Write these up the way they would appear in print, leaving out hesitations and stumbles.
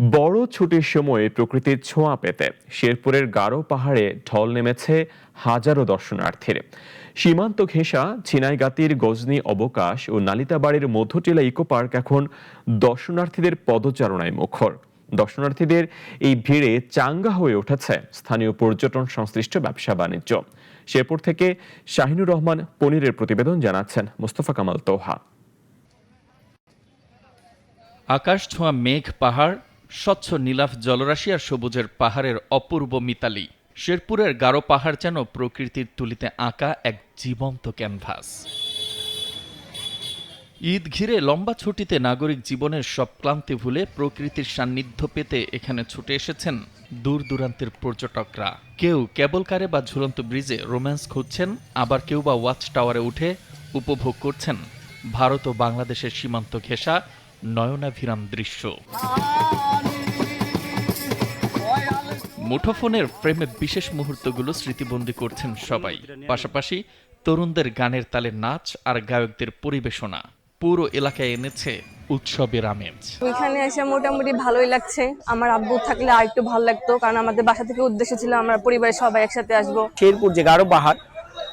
বড় ছুটির সময়ে প্রকৃতির ছোঁয়া পেতে শেরপুরের গারো পাহাড়ে ঢল নেমেছে হাজারো দর্শনার্থীর। সীমান্ত ঘেঁষা ঝিনাইগাতির গজনী অবকাশ ও নালিতাবাড়ির মধ্যটিলা ইকো পার্ক এখন দর্শনার্থীদের পদচারণায় মুখর। দর্শনার্থীদের এই ভিড়ে চাঙ্গা হয়ে উঠেছে স্থানীয় পর্যটন সংশ্লিষ্ট ব্যবসা বাণিজ্য। শেরপুর থেকে শাহিনুর রহমান পনিরের প্রতিবেদন, জানাচ্ছেন মুস্তফা কামাল তোহা। আকাশ ছোঁয়া মেঘ পাহাড়, স্বচ্ছ নীলাভ জলরাশি আর সবুজের পাহাড়ের অপূর্ব মিতালি। শেরপুরের গারো পাহাড় যেন প্রকৃতির তুলিতে আঁকা এক জীবন্ত ক্যানভাস। ঈদ ঘিরে লম্বা ছুটিতে নাগরিক জীবনের সব ক্লান্তি ভুলে প্রকৃতির সান্নিধ্য পেতে এখানে ছুটে এসেছেন দূর দূরান্তের পর্যটকরা। কেউ কেবল কারে বা ঝুলন্ত ব্রিজে রোম্যান্স খুঁজছেন, আবার কেউ বা ওয়াচ টাওয়ারে উঠে উপভোগ করছেন ভারত ও বাংলাদেশের সীমান্ত ঘেঁষা নয়নাভিরাম দৃশ্য। মুঠোফোনের ফ্রেমে বিশেষ মুহূর্তগুলো স্মৃতিবন্দী করছেন সবাই। পাশাপাশি তরুণদের গানের তালে নাচ আর গায়কদের পরিবেশনা পুরো এলাকায় এনেছে উৎসবের আমেজ। এখানে এসে মোটামুটি ভালোই লাগছে। আমার আব্বু থাকলে আর একটু ভালো লাগতো, কারণ আমাদের বাসা থেকে উদ্দেশ্য ছিল আমরা পরিবারের সবাই একসাথে আসবো। শেরপুর যে গারো পাহাড়,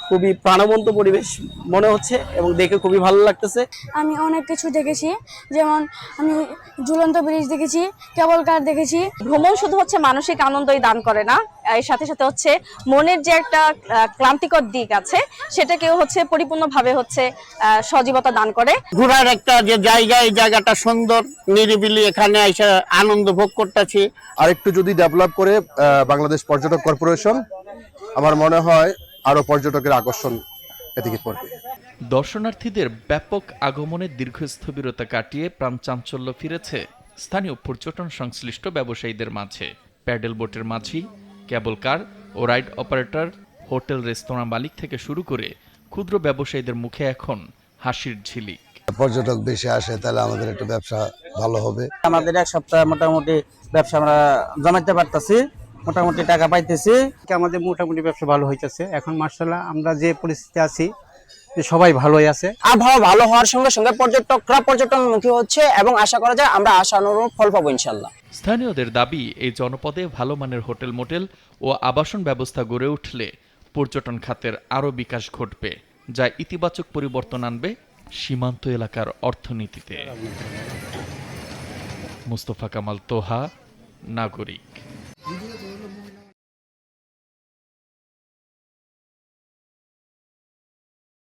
খুবই প্রাণবন্ত পরিবেশ মনে হচ্ছে এবং দেখে খুবই ভালো লাগতেছে। আমি অনেক কিছু দেখেছি, যেমন আমি ঝুলন্ত ব্রিজ দেখেছি, কেবল কার দেখেছি। ভ্রমণ শুধু হচ্ছে মানসিক আনন্দই দান করে না, এর সাথে সাথে হচ্ছে মনের যে একটা ক্লান্তিকর দিক আছে সেটাকেও হচ্ছে পরিপূর্ণভাবে হচ্ছে সজীবতা দান করে। ঘোরার একটা যে জায়গা, এই জায়গাটা সুন্দর নিরিবিলি, এখানে এসে আনন্দ ভোগ করতেছি। আর একটু যদি ডেভেলপ করে বাংলাদেশ পর্যটক কর্পোরেশন, আমার মনে হয় আরো পর্যটকের আকর্ষণ এদিকে পড়বে। দর্শনার্থীদের ব্যাপক আগমনের দীর্ঘস্থবিরতা কাটিয়ে প্রাণ চাঞ্চল্য ফিরেছে স্থানীয় পর্যটন সংশ্লিষ্ট ব্যবসায়ীদের মাঝে। প্যাডেল বোটের মাঝি, কেবল কার ও রাইড অপারেটর, হোটেল রেস্তোরাঁ মালিক থেকে শুরু করে ক্ষুদ্র ব্যবসায়ীদের মুখে এখন হাসির ঝিলিক। পর্যটক বেশি আসে তাহলে আমাদের একটু ব্যবসা ভালো হবে। আমাদের এক সপ্তাহ মোটামুটি ব্যবসা আমরা জমাইতে পারতেছি, মোটামুটি টাকা পাইতেছি। আমাদের মোটামুটি ব্যবসা ভালো হইতেছে এখন, মার্শাল্লাহ। আমরা যে পরিস্থিতি আছি সবাই ভালোই আছে। আবহাওয়া ভালো হওয়ার সঙ্গে সঙ্গে পর্যটকরা পর্যটনমুখী হচ্ছে এবং আশা করা যায় আমরা আশানুরূপ ফল পাবো ইনশাল্লাহ। স্থানীয়দের দাবি, এই জনপদে ভালো মানের হোটেল, মোটেল ও আবাসন ব্যবস্থা গড়ে উঠলে পর্যটন খাতের আরও বিকাশ ঘটবে, যা ইতিবাচক পরিবর্তন আনবে সীমান্ত এলাকার অর্থনীতিতে। মুস্তফা কামাল তোহা, নাগরিক।